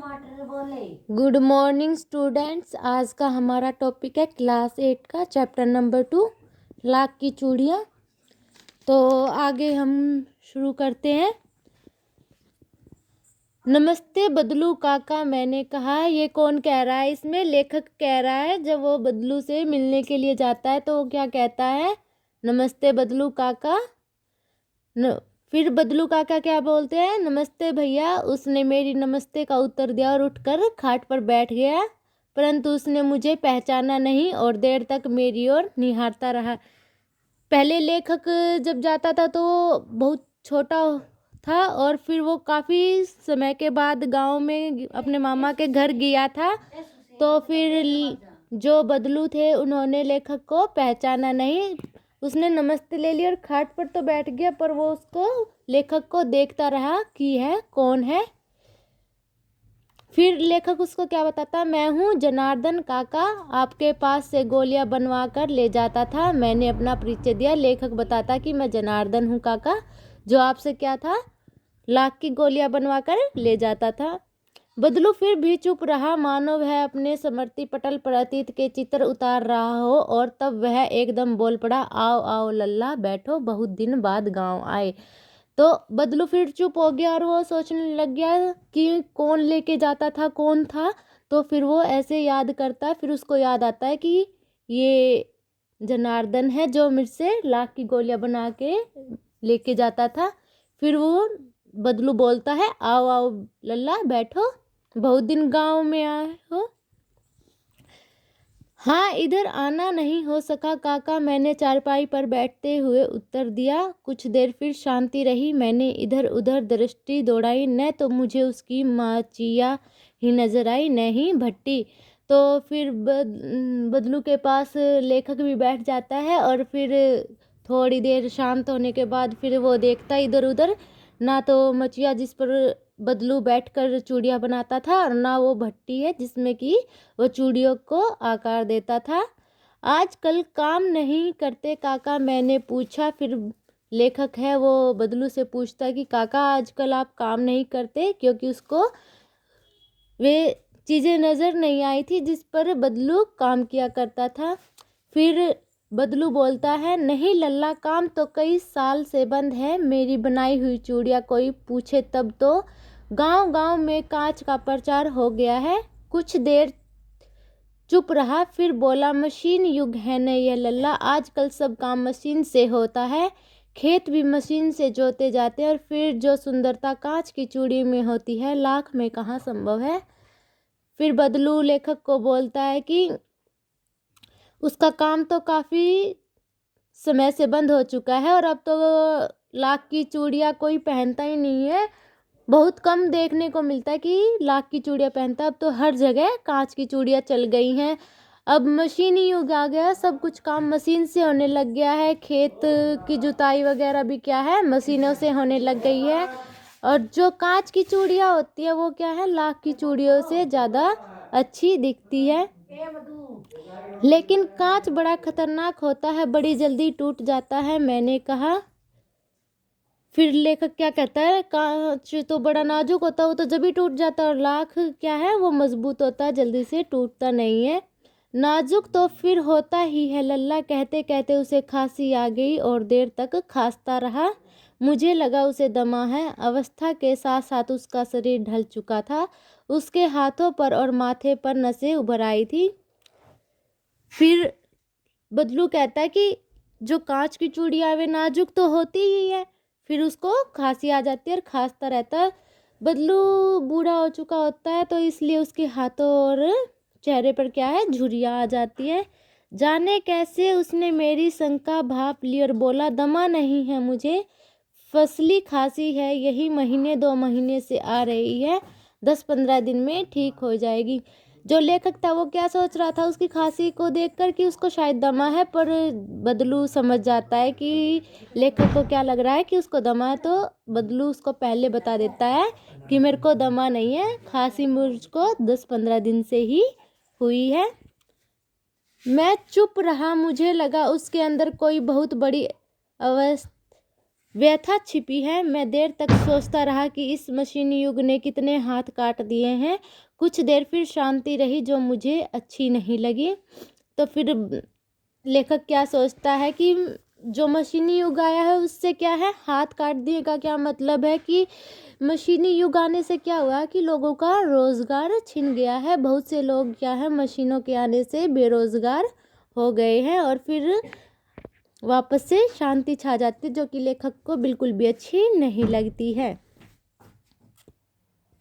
Good morning students. आज का हमारा टॉपिक है क्लास 8 का चैप्टर नंबर 2 लाख की चूड़ियाँ। तो आगे हम शुरू करते हैं। नमस्ते बदलू काका, मैंने कहा। ये कौन कह रहा है? इसमें लेखक कह रहा है। जब वो बदलू से मिलने के लिए जाता है तो वो क्या कहता है? नमस्ते बदलू काका। फिर बदलू काका क्या बोलते हैं? नमस्ते भैया। उसने मेरी नमस्ते का उत्तर दिया और उठकर खाट पर बैठ गया, परंतु उसने मुझे पहचाना नहीं और देर तक मेरी ओर निहारता रहा। पहले लेखक जब जाता था तो वो बहुत छोटा था और फिर वो काफ़ी समय के बाद गांव में अपने मामा के घर गया था। तो फिर जो बदलू थे उन्होंने लेखक को पहचाना नहीं। उसने नमस्ते ले ली और खाट पर तो बैठ गया, पर वो उसको लेखक को देखता रहा कि है कौन है। फिर लेखक उसको क्या बताता? मैं हूँ जनार्दन काका, आपके पास से गोलियां बनवा कर ले जाता था। मैंने अपना परिचय दिया। लेखक बताता कि मैं जनार्दन हूँ काका, जो आपसे क्या था, लाख की गोलियां बनवा कर ले जाता था। बदलू फिर भी चुप रहा, मानो वह अपने स्मृति पटल पर अतीत के चित्र उतार रहा हो। और तब वह एकदम बोल पड़ा, आओ आओ लल्ला, बैठो, बहुत दिन बाद गांव आए। तो बदलू फिर चुप हो गया और वो सोचने लग गया कि कौन लेके जाता था, कौन था। तो फिर वो ऐसे याद करता है। फिर उसको याद आता है कि ये जनार्दन है जो मुझसे लाख की गोलियां बना के लेके जाता था। फिर वो बदलू बोलता है, आओ आओ लल्ला, बैठो, बहुत दिन गांव में आए हो। हाँ, इधर आना नहीं हो सका काका, मैंने चारपाई पर बैठते हुए उत्तर दिया। कुछ देर फिर शांति रही। मैंने इधर उधर दृष्टि दौड़ाई, न तो मुझे उसकी माचिया ही नजर आई, न ही भट्टी। तो फिर बदलू के पास लेखक भी बैठ जाता है और फिर थोड़ी देर शांत होने के बाद फिर वो देखता इधर उधर, ना तो मचिया जिस पर बदलू बैठकर चूड़ियाँ बनाता था और ना वो भट्टी है जिसमें कि वो चूड़ियों को आकार देता था। आजकल काम नहीं करते काका, मैंने पूछा। फिर लेखक है वो बदलू से पूछता है कि काका आजकल आप काम नहीं करते, क्योंकि उसको वे चीज़ें नज़र नहीं आई थी जिस पर बदलू काम किया करता था। फिर बदलू बोलता है, नहीं लल्ला, काम तो कई साल से बंद है। मेरी बनाई हुई चूड़ियाँ कोई पूछे तब तो गांव गांव में कांच का प्रचार हो गया है। कुछ देर चुप रहा, फिर बोला, मशीन युग है न यह लल्ला, आजकल सब काम मशीन से होता है। खेत भी मशीन से जोते जाते हैं और फिर जो सुंदरता कांच की चूड़ी में होती है, लाख में कहाँ संभव है। फिर बदलू लेखक को बोलता है कि उसका काम तो काफ़ी समय से बंद हो चुका है और अब तो लाख की चूड़ियाँ कोई पहनता ही नहीं है। बहुत कम देखने को मिलता है कि लाख की चूड़ियाँ पहनता है। अब तो हर जगह कांच की चूड़ियाँ चल गई हैं। अब मशीनी युग आ गया, सब कुछ काम मशीन से होने लग गया है। खेत की जुताई वगैरह भी क्या है, मशीनों से होने लग गई है। और जो कांच की चूड़ियाँ होती है वो क्या है, लाख की चूड़ियों से ज़्यादा अच्छी दिखती है। लेकिन कांच बड़ा खतरनाक होता है, बड़ी जल्दी टूट जाता है, मैंने कहा। फिर लेखक क्या कहता है, कांच तो बड़ा नाजुक होता है, वो तो जब भी टूट जाता है, और लाख क्या है, वो मजबूत होता है, जल्दी से टूटता नहीं है। नाजुक तो फिर होता ही है लल्ला। कहते कहते उसे खांसी आ गई और देर तक खांसता रहा। मुझे लगा उसे दमा है। अवस्था के साथ साथ उसका शरीर ढल चुका था। उसके हाथों पर और माथे पर नसें उभर आई थी। फिर बदलू कहता है कि जो कांच की चूड़ियाँ वे नाजुक तो होती ही है। फिर उसको खांसी आ जाती है और खांसता रहता है। बदलू बूढ़ा हो चुका होता है तो इसलिए उसके हाथों और चेहरे पर क्या है, झुर्रियाँ आ जाती है। जाने कैसे उसने मेरी शंका भाप ली और बोला, दमा नहीं है मुझे, फसली खांसी है, यही महीने 2 महीने से आ रही है, 10-15 दिन में ठीक हो जाएगी। जो लेखक था वो क्या सोच रहा था उसकी खांसी को देखकर कि उसको शायद दमा है, पर बदलू समझ जाता है कि लेखक को क्या लग रहा है कि उसको दमा है। तो बदलू उसको पहले बता देता है कि मेरे को दमा नहीं है, खांसी मुझको 10-15 दिन से ही हुई है। मैं चुप रहा। मुझे लगा उसके अंदर कोई बहुत बड़ी व्यथा छिपी है। मैं देर तक सोचता रहा कि इस मशीनी युग ने कितने हाथ काट दिए हैं। कुछ देर फिर शांति रही जो मुझे अच्छी नहीं लगी। तो फिर लेखक क्या सोचता है कि जो मशीनी युग आया है उससे क्या है, हाथ काट दिए का क्या मतलब है कि मशीनी युग आने से क्या हुआ कि लोगों का रोजगार छिन गया है। बहुत से लोग क्या है मशीनों के आने से बेरोजगार हो गए हैं और फिर वापस से शांति छा जाती है, जो कि लेखक को बिल्कुल भी अच्छी नहीं लगती है।